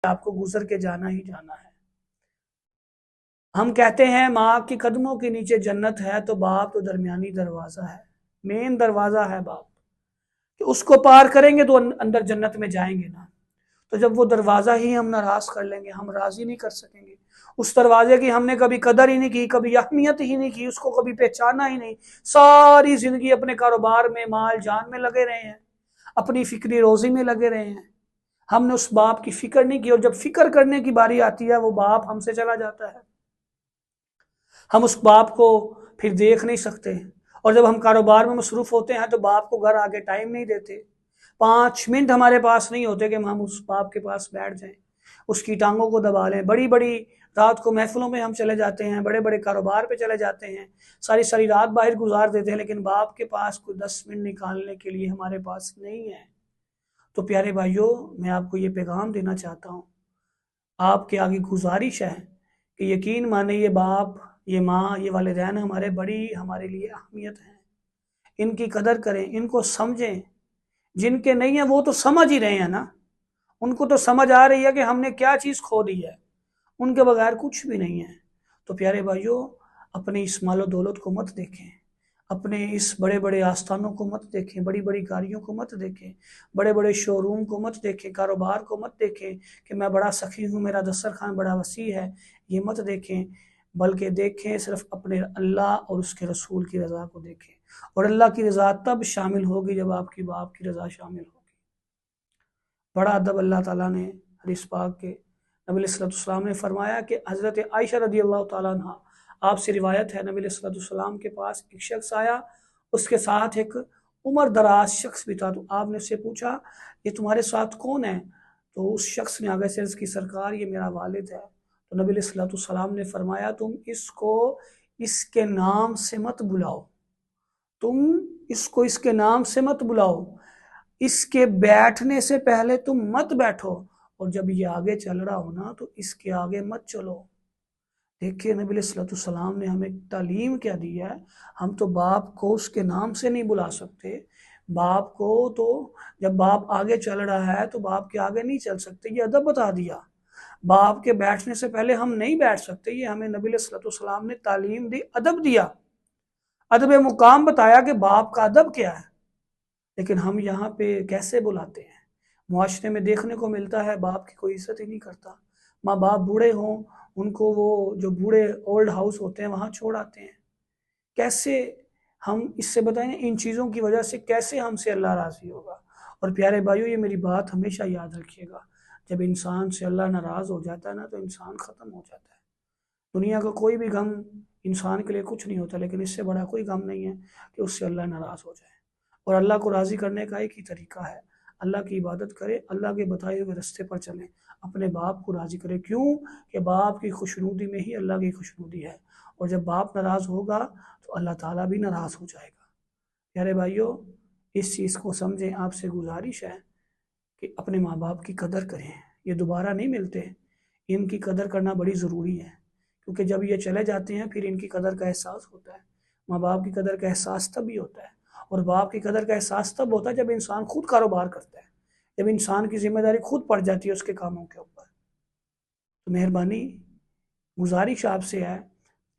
आपको गुजर के जाना ही जाना है। हम कहते हैं माँ के कदमों के नीचे जन्नत है, तो बाप तो दरमियानी दरवाजा है, मेन दरवाजा है बाप, कि उसको पार करेंगे तो अंदर जन्नत में जाएंगे ना। तो जब वो दरवाजा ही हम नाराज कर लेंगे, हम राजी नहीं कर सकेंगे, उस दरवाजे की हमने कभी कदर ही नहीं की, कभी अहमियत ही नहीं की, उसको कभी पहचाना ही नहीं, सारी जिंदगी अपने कारोबार में, माल जान में लगे रहे हैं, अपनी फिक्री रोजी में लगे रहे हैं, हमने उस बाप की फिक्र नहीं की। और जब फिक्र करने की बारी आती है, वो बाप हमसे चला जाता है, हम उस बाप को फिर देख नहीं सकते। और जब हम कारोबार में मसरूफ होते हैं तो बाप को घर आके टाइम नहीं देते, 5 मिनट हमारे पास नहीं होते कि हम उस बाप के पास बैठ जाएं, उसकी टांगों को दबा लें। बड़ी बड़ी रात को महफिलों में हम चले जाते हैं, बड़े बड़े कारोबार पे चले जाते हैं, सारी सारी रात बाहर गुजार देते हैं, लेकिन बाप के पास कोई 10 मिनट निकालने के लिए हमारे पास नहीं है। तो प्यारे भाइयों, मैं आपको ये पैगाम देना चाहता हूँ, आपके आगे गुजारिश है कि यकीन माने ये बाप, ये माँ, ये वालिदैन हमारे बड़ी हमारे लिए अहमियत है। इनकी कदर करें, इनको समझें। जिनके नहीं है वो तो समझ ही रहे हैं ना, उनको तो समझ आ रही है कि हमने क्या चीज़ खो दी है, उनके बगैर कुछ भी नहीं है। तो प्यारे भाइयों, अपनी इस मालो दौलत को मत देखें, अपने इस बड़े बड़े आस्थानों को मत देखें, बड़ी बड़ी गाड़ियों को मत देखें, बड़े बड़े शोरूम को मत देखें, कारोबार को मत देखें कि मैं बड़ा सखी हूँ, मेरा दस्तरखान बड़ा वसी है, ये मत देखें। बल्कि देखें सिर्फ अपने अल्लाह और उसके रसूल की रज़ा को देखें। और अल्लाह की रज़ा तब शामिल होगी जब आपकी बाप की रज़ा शामिल होगी। बड़ा अदब अल्लाह ताला ने हदीस पाक के नबी सल्लल्लाहु ने फरमाया कि हज़रत आयशा रदी अल्लाह ताला अन्हा, आपसे रिवायत है, नबी सल्लल्लाहु के पास एक शख्स आया, उसके साथ एक उम्र दराज शख्स भी था। तो आपने उससे पूछा, ये तुम्हारे साथ कौन है? तो उस शख्स ने आगे से अर्ज़ की, सरकार ये मेरा वालिद है। तो नबी सल्लल्लाहु ने फरमाया, तुम इसको इसके नाम से मत बुलाओ, तुम इसको इसके नाम से मत बुलाओ, इसके बैठने से पहले तुम मत बैठो, और जब ये आगे चल रहा हो ना तो इसके आगे मत चलो। देखिए नबी सल्लल्लाहु ने हमें तालीम क्या दी है। हम तो बाप को उसके नाम से नहीं बुला सकते, बाप को तो जब बाप आगे चल रहा है तो बाप के आगे नहीं चल सकते, ये अदब बता दिया। बाप के बैठने से पहले हम नहीं बैठ सकते, ये हमें नबी सल्लल्लाहु ने तालीम दी, अदब दिया, अदब मुकाम बताया कि बाप का अदब क्या है। लेकिन हम यहाँ पे कैसे बुलाते हैं, मुआशरे में देखने को मिलता है बाप की कोई इज्जत ही नहीं करता। माँ बाप बूढ़े हों, उनको वो जो बूढ़े ओल्ड हाउस होते हैं वहाँ छोड़ आते हैं। कैसे हम इससे बताएं, इन चीज़ों की वजह से कैसे हमसे अल्लाह राज़ी होगा। और प्यारे भाइयों, ये मेरी बात हमेशा याद रखिएगा, जब इंसान से अल्लाह नाराज़ हो जाता है ना तो इंसान ख़त्म हो जाता है। दुनिया का कोई भी गम इंसान के लिए कुछ नहीं होता, लेकिन इससे बड़ा कोई गम नहीं है कि उससे अल्लाह नाराज़ हो जाए। और अल्लाह को राज़ी करने का एक ही तरीका है, अल्लाह की इबादत करें, अल्लाह के बताए हुए रास्ते पर चलें, अपने बाप को राज़ी करें। क्यों? कि बाप की खुशनुदी में ही अल्लाह की खुशनुदी है, और जब बाप नाराज़ होगा तो अल्लाह ताला भी नाराज़ हो जाएगा। प्यारे भाइयों, इस चीज़ को समझें। आपसे गुजारिश है कि अपने माँ बाप की कदर करें, ये दोबारा नहीं मिलते, इनकी कदर करना बड़ी ज़रूरी है, क्योंकि जब ये चले जाते हैं फिर इनकी कदर का एहसास होता है। माँ बाप की कदर का एहसास तभी होता है, और बाप की कदर का एहसास तब होता है जब इंसान खुद कारोबार करता है, जब इंसान की जिम्मेदारी खुद पड़ जाती है उसके कामों के ऊपर। तो मेहरबानी, गुजारिश आपसे है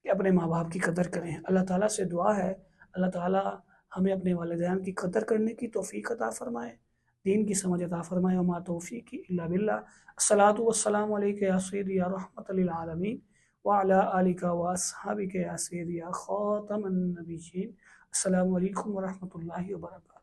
कि अपने माँ बाप की कदर करें। अल्लाह ताला से दुआ है, अल्लाह ताला हमें अपने वालिदैन की कदर करने की तौफीक अता फ़रमाए, दीन की समझ अता फ़रमाए। वमा तौफ़ीक़ी इल्ला बिल्लाह। अस्सलातु वस्सलामु अलैका या सय्यदी या रहमतल लिल आलमीन व अला आलिका व अस्हाबिका या सय्यदी या ख़ातमन नबिय्यीन। अस्सलामु अलैकुम व रहमतुल्लाहि व बरकातुहू।